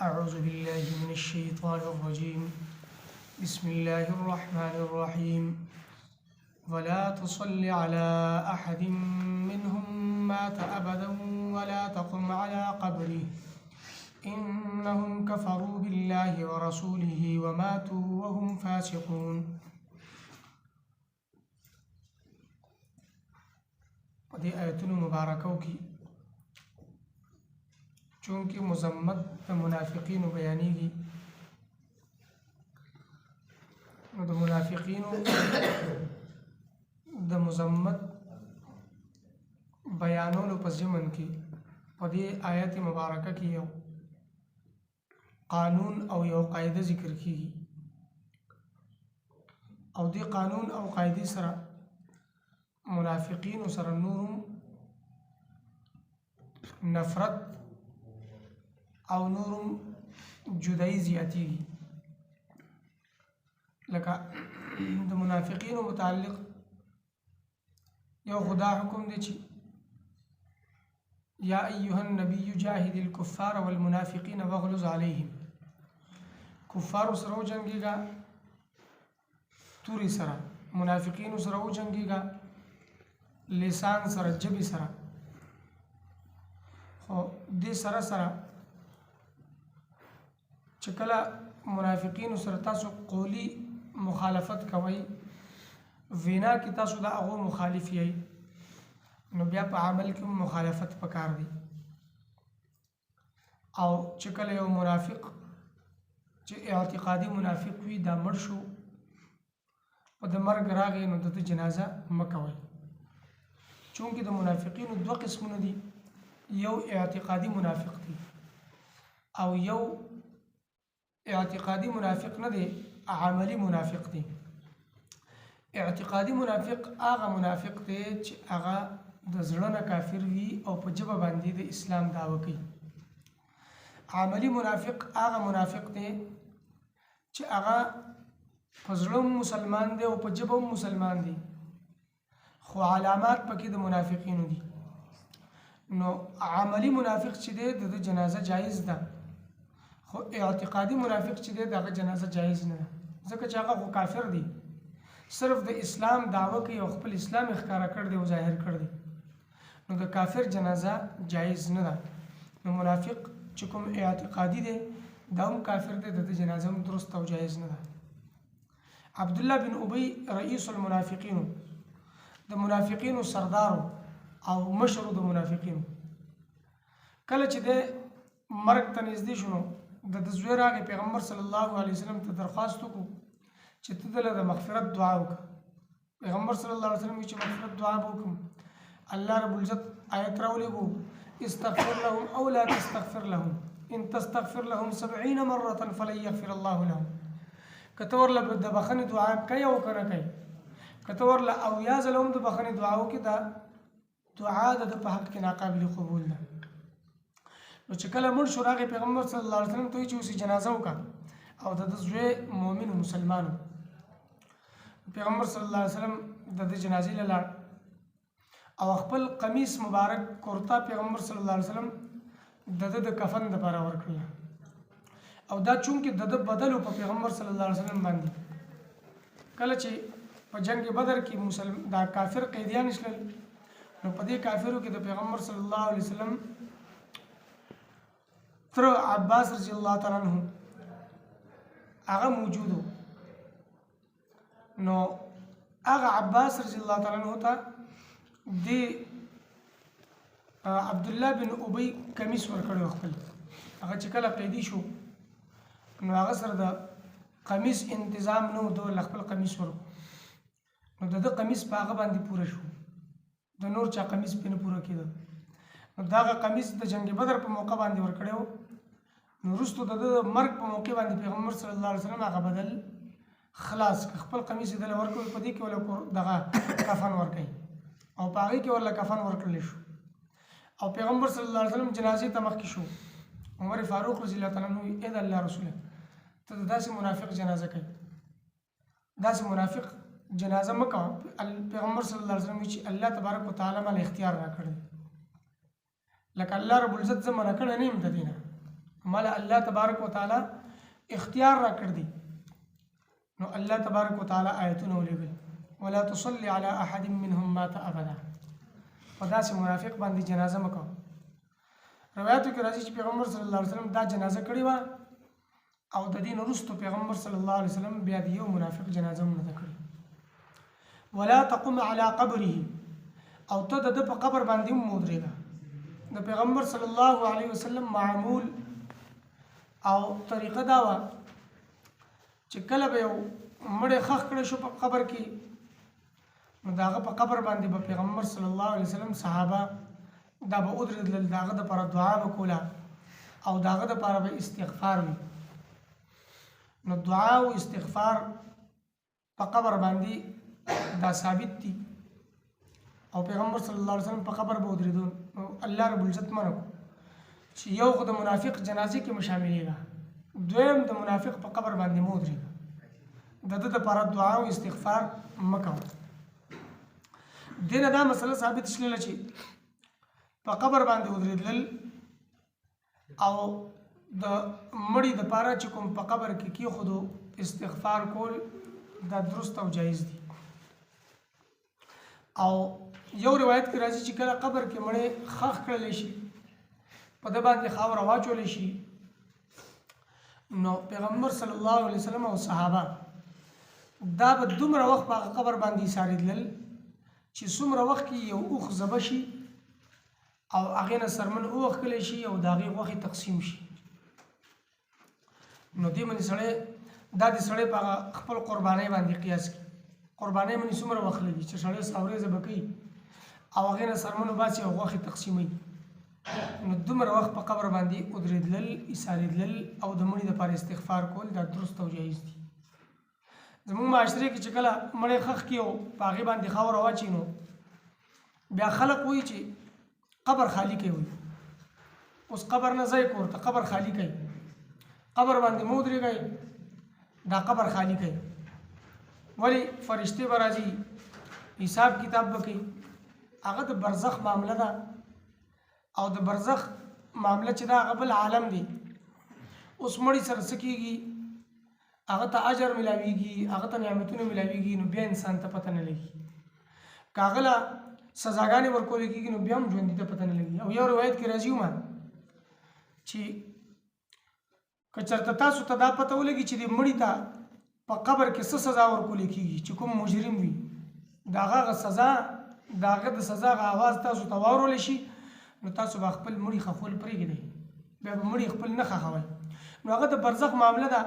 أعوذ بالله من الشيطان الرجيم بسم الله الرحمن الرحيم ولا تصل على أحد منهم مات أبدا ولا تقم على قبره إنهم كفروا بالله ورسوله وماتوا وهم فاسقون. دې آیتونو مبارکو کې چونکه مذمت د منافقینو بیانېږي، نو د منافقینو د مذمت بیانولو په ضمن کې په دې آیت مبارکه کې یو قانون او یو قاعده ذکر کیږي، او دې قانون او قاعده سره منافقین سره نورم نفرت او نورم جدائی زیاتیږي. لکه د منافقین متعلق یو خدا حکم دی چې یا ایها النبی جاهد الكفار والمنافقین واغلظ علیهم، کفار سره وجنګیږه توري سره، منافقین سره وجنګیږه لسان سره، جبی سره. خو دې سره سره چې کله منافقین سره تاسو قولی مخالفت کوئ، وینا کې تاسو د هغو مخالف یئ، نو بیا په عمل کې مخالفت پکار دی. او چې کله یو منافق چې اعتقادي منافق وي دا مړ شو او د مرګ راغی، نو د جنازه مکوئ، چونکه د منافقینو دوه قسمونه دي، یو اعتقادي منافق دی او یو اعتقادي منافق نه دی، عملی منافق دی. اعتقادي منافق هغه منافق دی چې هغه د زړه نه کافر وي او په ژبه باندې د اسلام دعوه کوي. عملی منافق هغه منافق دی چې هغه په زړه مسلمان دی او په ژبه مسلمان دی، خو علامات پکې د منافقینو دي. نو عملی منافق چې دی د جنازه جایز ده، خو اعتقادي منافق چې دی دغه جنازه جایز نه ده، ځکه چې هغه خو کافر دی، صرف د اسلام دعوه کوي او خپل اسلام ښکارا کړ دی او ظاهر کړ دی، نو د کافر جنازه جایز نه ده. نو منافق چې کوم اعتقادي دی دا هم کافر دی، د جنازه هم درست او جایز نه ده. عبد الله بن ابی رئیس المنافقین، د منافقینو سردارو او مشر د منافقینو، کله چې د مرګ ته نږدې شو د زوی راغی پیغمبر صلی الله علیه وسلم ته درخواست وکړو چې ته دله د مغفرت دعا وکړه. پیغمبر صلی الله علیه وسلم چې مغفرت دعا وکړم، الله رب العزت آیت راولېږو استغفر لهم او لا تستغفر لهم ان تستغفر لهم 70 مره فلن يغفر الله لهم. کته ورله د بخښنې دعا کوي او کنه کوي، کته ورله او یا ځله هم د بخښنې دعا وکړي، دا دعا د په حق کې ناقابل قبول ده. نو چې کله مړ شو راغی پیغمبر صلی الله علیه وسلم ته چې اوسې جنازه وکړه او د زوی مؤمن مسلمانو، پیغمبر صلی الله علیه وسلم د جنازې له لاړ او خپل قمیص مبارک کورتا پیغمبر صلی الله علیه وسلم د کفن لپاره ورکړل، او دا چونکې د بدل په پیغمبر صلی الله علیه وسلم باندې کله چې په جنگ بدر کې دا کافر قیدیان شول، نو په دې کافرو کې د پیغمبر صلی الله علیه وسلم تر عباس رضی الله تعالی عنہ هغه موجود، نو هغه عباس رضی الله تعالی عنہ ته د عبد الله بن ابی کمیس ورکړو خپل، هغه چې کله قیدی شو نو هغه سره د قمیص انتظام نو د خپل قمیص ورکړو، نو د قمیص په هغه باندې پوره شو، د نور چا قمیص په نه پوره کېده. نو داغه قمیص د جنگ بدر په موقع باندې ورکړو، نو وروسته د مرګ په موقع باندې پیغمبر صلی الله علیه وسلم هغه بدل خلاص خپل قمیص دل ورکړو، په دې کې ولا دغه کفن ورکړي او په هغه کې ولا کفن ورکړل شو. او پیغمبر صلی الله علیه وسلم جنازې ته مخکې شو، عمر فاروق رضی الله تعالی عنہ اې د الله رسول ته داسې منافق جنازه کوي، داسې منافق جنازه مکه. پیغمبر صلی الله علیه وسلم چې الله تبارک وتعالى مال اختیار را کړی، لکه الله رب العزت زمانه کړه نه يم د دینه مال الله تبارک وتعالى اختیار را کړ دی نو الله تبارک وتعالى آیتونه ولګل ولا تصلي على احد منهم مات ابدا خدا سے منافق باندې جنازه مکو روایتو کې راځي چې پیغمبر صلی الله علیه وسلم دا جنازه کړې و او د دین وروسته پیغمبر صلی الله علیه وسلم بیا د یو منافق جنازه نه کړې ولا تقم على قبره او ته د په قبر باندې مودرېږه د پیغمبر صلی الله علیه وسلم معمول او طریقه دا و چې کله به یو مړی خښ کړی شو په قبر کې نو د هغه په قبر باندې به پیغمبر صلی الله علیه وسلم صحابه دا به ودرېدل د هغه دپاره دعا به کوله او د هغه دپاره به استغفار وي نو دعا او استغفار په قبر باندې دا ثابت دي او پیغمبر صلی الله علیه وسلم په قبر به ودرېدو نو الله رب العزت منع چې یو خو د منافق جنازې کې مشاملېږه دویم د منافق په قبر باندې مه ودرېږه د ده دپاره دعا او استغفار مه کوه دې نه دا مسله ثابت شلله چې په قبر باندې ودرېدل او د مړي دپاره چې کوم په قبر کې کېښودو استغفار کول دا درست او جایز دي او یو روایت کې راځي چې کله قبر کې مړی خښ کړلی شي په ده باندې خاوره واچولی شي نو پیغمبر صلی الله علیه وسلم او صحابه دا به دومره وخت په هغه قبر باندې ایسارېدلل چې څومره وخت کې یو اوښ ذبح شي او هغې نه سرمن ووښکلی شي او د هغې غوښې تقسیم شي نو دې باندې سړی دا د سړی په هغه خپل قربانۍ باندې قیاس کړي قربانۍ باندې څومره وخت لګي چې سړی څاورې ذبح کوي او هغې نه سرمن وباسي او غوښې تقسیموي نو دومره وخت په قبر باندې ودرېدلل ایسارېدلل او د مړي دپاره استغفار کول دا درست او جایز دي زموږ معاشرې کې چې کله مړی خښ کړي او په هغې باندې خاوره واچي نو بیا خلک وایي چې قبر خالی کوي اوس قبر نه ځای کور ته قبر خالی کوي قبر باندې مه ودرېږئ دا قبر خالی کوي ولې فرشتې به راځي حساب کتاب به کوي هغه د برزخ معامله ده او د برزخ معامله چې دا هغه بل عالم دی اوس مړي سره څه کېږي هغه ته اجر ملاویږي هغه ته نعمتونه ملاویږي نو بیا انسان ته پته نه لګي که هغه له سزاګانې ورکولی کېږي نو بیا هم ژوندي ته پته نه لګي او یو روایت کې راځي ومه چې که چېرته تاسو ته دا پته ولګي چې د مړي ته په قبر کې څه سزا ورکولی کېږي چې کوم مجرم وي د هغه سزا د هغه د سزا هغه اواز تاسو ته واورولی شي نو تاسو به خپل مړي خښول پرېږدئ بیا به مړي خپل نه خښوئ نو هغه د برزخ معامله ده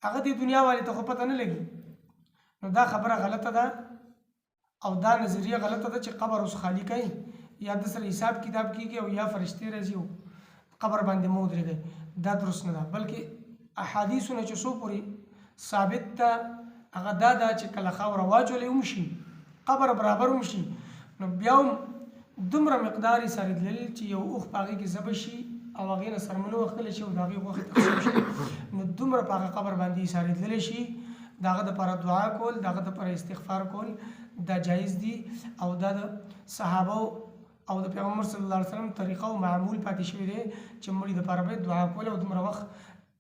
هغه د دنیا والي ته خو پته نه لګي نو دا خبره غلطه ده او دا نظریه غلطه ده چې قبر اوس خالی کوي یا د سره حساب کتاب کېږي او یا فرشتې راځي او قبر باندې مه ودرېږئ دا درست نه ده بلکې احادیثونه چې څو پورې ثابت ده هغه دا ده چې کله خاوره واچولی هم شي قبر برابر هم شي نو بیا هم دومره مقدار ایسارېدلل چې یو اوښ په هغې کې ذبح شي او هغې نه سرمنه وښکلی شي او د هغې غوښې تقسیم شي نو دومره په هغه قبر باندې ایسارېدلی شي د هغه دپاره دعا کول د هغه دپاره استغفار کول دا جایز دي او دا د صحابه او د پیغمبر صلی الله علیه وسلم طریقه او معمول پاتې شوی دی چې مړي دپاره باید دعا کول او دومره وخت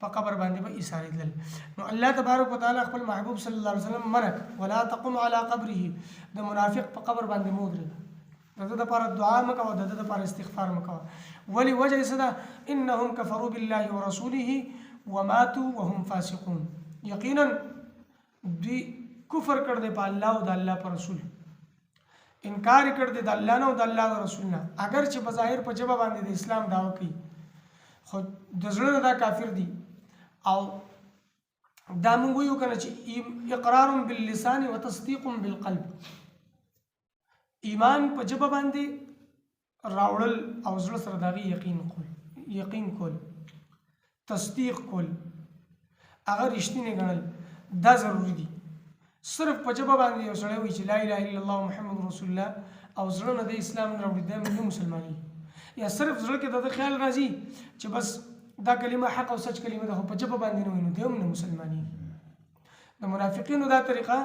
په قبر باندې به ایسارېدلل نو الله تبارک وتعالی خپل محبوب صلی الله علیه وسلم منع ولا تقم على قبره د منافق په قبر باندې مه ودرېږه د ده دپاره دعا مه کوه د ده دپاره استغفار مه کوه ولې وجه یې څه ده انهم کفروا بالله ورسوله وماتوا وهم فاسقون یقینا دوی کفر کړ دی په الله او د الله په رسول انکار یې کړ دی د الله نه او د الله د رسول نه اگر چې بظاهر په ژبه باندې د اسلام دعوه کوي خو د زړه نه دا کافر دي او دا موږ وایو که نه چې اقرار باللسان وتصدیق بالقلب ایمان په ژبه باندې راوړل او زړه سره د هغې یقین کول تصدیق کول هغه رښتینې ګڼل دا ضروري دي صرف په ژبه باندې یو سړی وایي چې لا اله الا الله محمد رسول الله او زړه نه د اسلام نه راوړي دا نه مسلمانېږي یا صرف زړه کې د ده خیال راځي چې بس دا کلمه حق او سچ کلمه ده خو په ژبه باندې نه وایي نو دی هم نه مسلمانېږي د منافقینو دا طریقه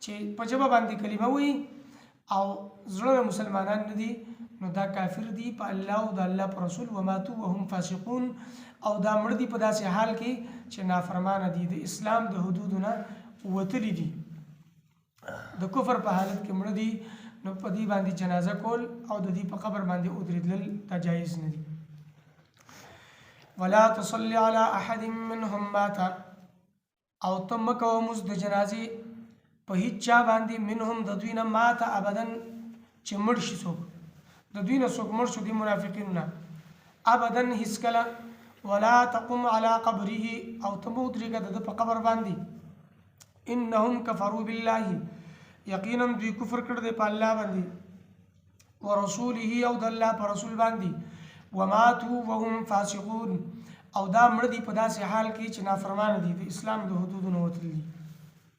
چې په ژبه باندې کلمه وایي او زړه مسلمانان نه دي نو دا کافر دي په الله او د الله په رسول وماتوا وهم فاسقون او دا مړه دي په داسې حال کې چې نافرمانه دي د اسلام د حدودو نه وتلي دي د کفر په حالت کې مړه دي نو په دې باندې جنازه کول او د دې په قبر باندې ودرېدل دا جایز نه دي ولا تصلي على احد منهم مات او تم کومز د جنازې په هیڅ چا باندې منهم د دوی نه مات ابدا چې مړ شي څوک د دوی نه څوک مړ شو دي منافقین نه ابدا هیڅ کله ولا تقم على قبره او تموت رګه د په قبر باندې انهم كفروا بالله یقینا دوی کفر کړ دي په الله باندې ورسوله او د الله پر رسول باندې وماتوا وهم فاسقون او دا مړ دي په داسې حال کې چې نافرمان دي د اسلام د حدودو نه وتلي